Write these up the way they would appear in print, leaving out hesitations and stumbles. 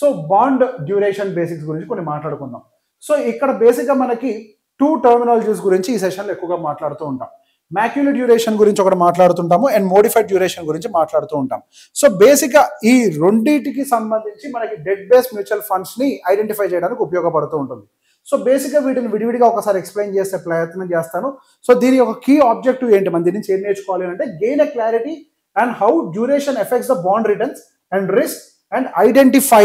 So bond duration basics గురించి కొన్ని మాట్లాడుకుందాం. సో ఇక్కడ బేసిక్గా మనకి 2 టర్మినాలజీస్ గురించి ఈ సెషన్లో ఎక్కువగా మాట్లాడుతూ ఉంటాం. మ్యాక్యులర్ డ్యూరేషన్ గురించి ఒకటి మాట్లాడుతుంటాము అండ్ మోడిఫైడ్ డ్యూరేషన్ గురించి మాట్లాడుతూ ఉంటాం. సో బేసిక్గా ఈ రెండింటికి సంబంధించి మనకి డెట్ బేస్ మ్యూచువల్ ఫండ్స్ని ఐడెంటిఫై చేయడానికి ఉపయోగపడుతూ ఉంటుంది. సో బేసిక్గా వీటిని విడివిడిగా ఒకసారి ఎక్స్ప్లెయిన్ చేసే ప్రయత్నం చేస్తాను. సో దీని యొక్క కీ ఆబ్జెక్టివ్ ఏంటి, మన దీని నుంచి ఏం నేర్చుకోవాలి అంటే gain a clarity and how duration effects the bond returns and risk and identify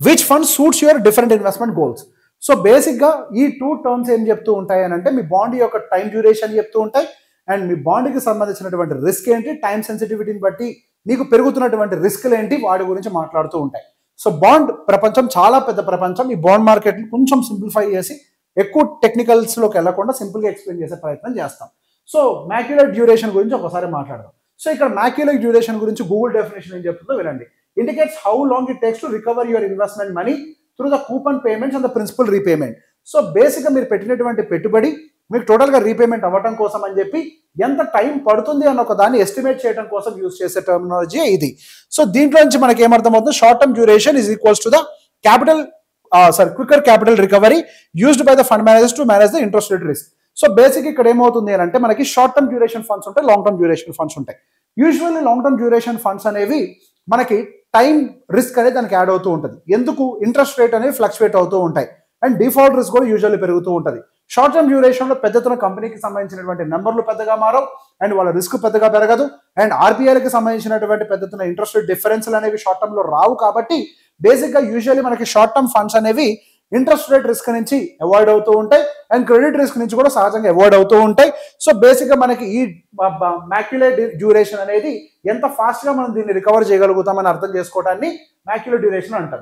which fund suits your different investment goals. So బేసిక్గా ఈ 2 టర్మ్స్ ఏం చెప్తూ ఉంటాయి అని అంటే మీ బాండ్ యొక్క టైం డ్యూరేషన్ చెప్తూ ఉంటాయి అండ్ మీ బాండ్కి సంబంధించినటువంటి రిస్క్ ఏంటి, టైం సెన్సిటివిటీని బట్టి మీకు పెరుగుతున్నటువంటి రిస్క్లు ఏంటి, వాటి గురించి మాట్లాడుతూ ఉంటాయి. సో బాండ్ ప్రపంచం చాలా పెద్ద ప్రపంచం. ఈ బాండ్ మార్కెట్ని కొంచెం సింప్లిఫై చేసి ఎక్కువ టెక్నికల్స్లోకి వెళ్లకుండా సింపుల్గా ఎక్స్ప్లెయిన్ చేసే ప్రయత్నం చేస్తాం. సో మ్యాక్యులర్ డ్యూరేషన్ గురించి ఒకసారి మాట్లాడదాం. సో ఇక్కడ మ్యాక్యులర్ డ్యూరేషన్ గురించి గూగుల్ డెఫినేషన్ ఏం చెప్తుందో వినండి. Indicates how long it takes to recover your investment money through the coupon payments and the principal repayment. So బేసిక్గా మీరు పెట్టినటువంటి పెట్టుబడి మీకు టోటల్గా రీపేమెంట్ అవ్వడం కోసం అని చెప్పి ఎంత టైం పడుతుంది అన్న ఒక దాన్ని ఎస్టిమేట్ చేయడం కోసం యూజ్ చేసే టర్మినాలజీ ఇది. సో దీంట్లో నుంచి మనకి ఏమర్థమవుతుంది, short term duration is equals to the quicker capital recovery used by the fund managers to manage the interest rate risk. So basic ఇక్కడ ఏమవుతుంది అంటే మనకి షార్ట్ టర్మ్ డ్యూరేషన్ ఫండ్స్ ఉంటాయి, లాంగ్ టర్మ్ డ్యూరేషన్ ఫండ్స్ ఉంటాయి. Usually long term duration funds అనేవి మనకి time risk అనేది దానికి యాడ్ అవుతూ ఉంటుంది. ఎందుకు, ఇంట్రెస్ట్ రేట్ అనేవి ఫ్లక్చువేట్ అవుతూ ఉంటాయి అండ్ డిఫాల్ట్ రిస్క్ కూడా యూజువల్లీ పెరుగుతూ ఉంటుంది. షార్ట్ టర్మ్ డ్యూరేషన్లో పెద్దతన కంపెనీకి సంబంధించినటువంటి నెంబర్లు పెద్దగా మారవు అండ్ వాళ్ళ రిస్క్ పెద్దగా పెరగదు అండ్ ఆర్బీఐకి సంబంధించినటువంటి పెద్దతన ఇంట్రెస్ట్ రేట్ డిఫరెన్స్లు అనేవి షార్ట్ టర్మ్లో రావు. కాబట్టి బేసిక్గా యూజువల్లీ మనకి షార్ట్ టర్మ్ ఫండ్స్ అనేవి ఇంట్రెస్ట్ రేట్ రిస్క్ నుంచి అవాయిడ్ అవుతూ ఉంటాయి అండ్ క్రెడిట్ రిస్క్ నుంచి కూడా సహజంగా అవాయిడ్ అవుతూ ఉంటాయి. సో బేసిక్గా మనకి ఈ మ్యాక్యులర్ డ్యూరేషన్ అనేది ఎంత ఫాస్ట్గా మనం దీన్ని రికవర్ చేయగలుగుతామని అర్థం చేసుకోవడాన్ని మ్యాక్యులర్ డ్యూరేషన్ అంటారు.